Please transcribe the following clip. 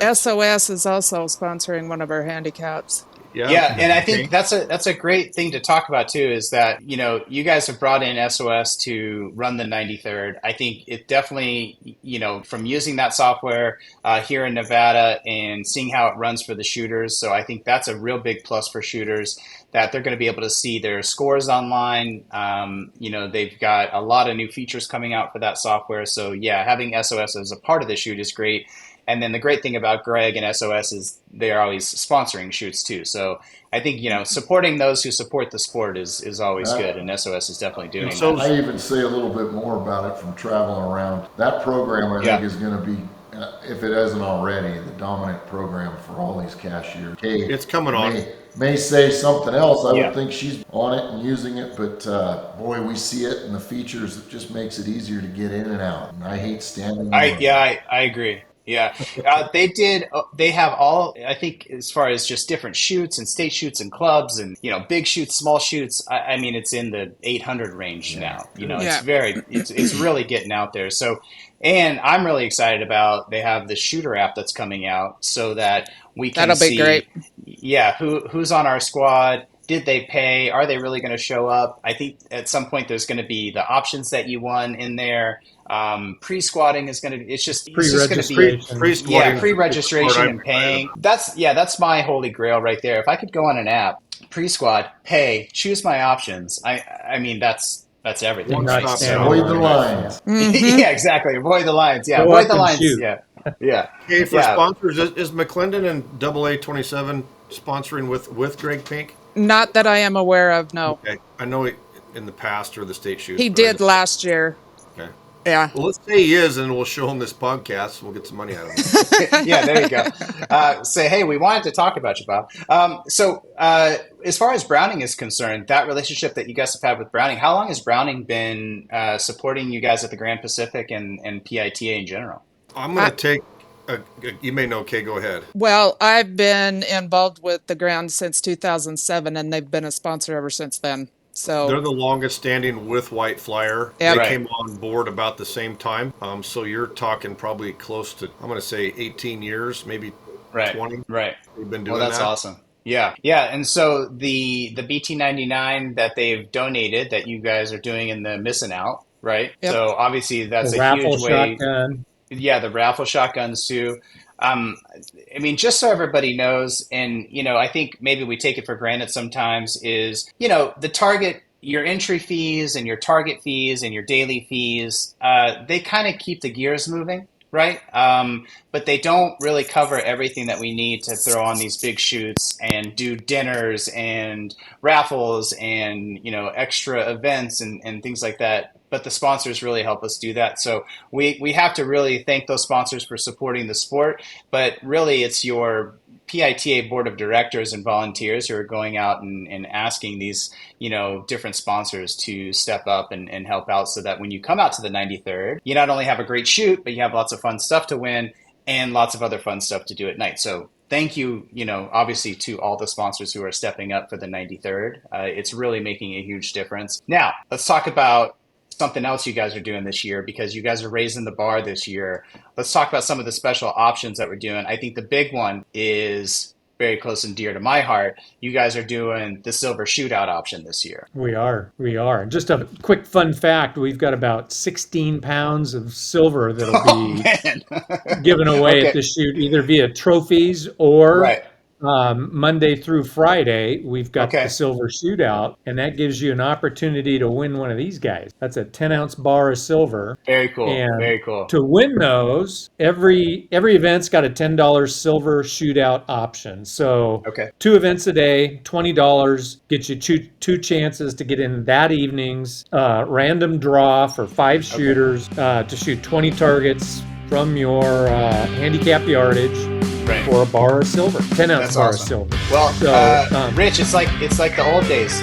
SOS is also sponsoring one of our handicaps. Yeah, and I think that's a great thing to talk about too, is that, you guys have brought in SOS to run the 93rd. I think it definitely, from using that software here in Nevada and seeing how it runs for the shooters. So I think that's a real big plus for shooters, that they're going to be able to see their scores online. They've got a lot of new features coming out for that software. So yeah, having SOS as a part of the shoot is great. And then the great thing about Greg and SOS is they're always sponsoring shoots too. So I think, supporting those who support the sport is always good. And SOS is definitely doing So that. I even say a little bit more about it from traveling around. That program, I think, is going to be, if it hasn't already, the dominant program for all these cashiers. Kay It's coming on. may say something else. I would think she's on it and using it, but boy, we see it and the features. It just makes it easier to get in and out. And I hate standing. I agree. Yeah, they have all, I think, as far as just different shoots and state shoots and clubs and, big shoots, small shoots. I mean, it's in the 800 range now. It's really getting out there. So, and I'm really excited about, they have the shooter app that's coming out so that we can That'll be great. Yeah, who's on our squad. Did they pay? Are they really going to show up? I think at some point there's going to be the options that you won in there. Pre-squatting is going to, it's just going to be pre-registration and paying. That's my holy grail right there. If I could go on an app, pre-squad, pay, choose my options. I mean, that's everything. Right? Avoid the lines. Yeah, exactly. Avoid the lines. Yeah, avoid the lines. Yeah. Okay, for sponsors, is McClendon and AA27 sponsoring with Greg Pink? Not that I am aware of, no. Okay, I know in the past or the state shoots. He did last year. Okay. Yeah. Well, let's say he is, and we'll show him this podcast. We'll get some money out of him. Yeah, there you go. Say, hey, we wanted to talk about you, Bob. As far as Browning is concerned, that relationship that you guys have had with Browning, how long has Browning been supporting you guys at the Grand Pacific and PITA in general? I'm going to take... you may know, Kay, go ahead. Well, I've been involved with the Ground since 2007, and they've been a sponsor ever since then. So they're the longest standing with White Flyer. Yep. They came on board about the same time. So you're talking probably close to, I'm going to say 18 years, maybe 20. Right. They've been doing that's awesome. Yeah. And so the BT99 that they've donated that you guys are doing in the Missing Out, right? Yep. So obviously that's the a huge raffle way. shotgun. Yeah, the raffle shotguns too. I mean, just so everybody knows, and, I think maybe we take it for granted sometimes is, the target, your entry fees and your target fees and your daily fees, they kind of keep the gears moving, right? But they don't really cover everything that we need to throw on these big shoots and do dinners and raffles and, extra events and things like that. But the sponsors really help us do that. So we have to really thank those sponsors for supporting the sport. But really, it's your PITA board of directors and volunteers who are going out and asking these, different sponsors to step up and help out so that when you come out to the 93rd, you not only have a great shoot, but you have lots of fun stuff to win and lots of other fun stuff to do at night. So thank you, obviously to all the sponsors who are stepping up for the 93rd. It's really making a huge difference. Now, let's talk about something else you guys are doing this year, because you guys are raising the bar this year. Let's talk about some of the special options that we're doing. I think the big one is very close and dear to my heart. You guys are doing the silver shootout option this year. We are. Just a quick fun fact. We've got about 16 pounds of silver that'll be given away at the shoot, either via trophies or Monday through Friday, we've got the silver shootout, and that gives you an opportunity to win one of these guys. That's a 10-ounce bar of silver. Very cool. And very cool. To win those, every event's got a $10 silver shootout option. So 2 events a day, $20, gets you two chances to get in that evening's random draw for 5 shooters to shoot 20 targets from your handicap yardage. For a bar of silver, 10-ounce bar of silver. Well, Rich, it's like the old days.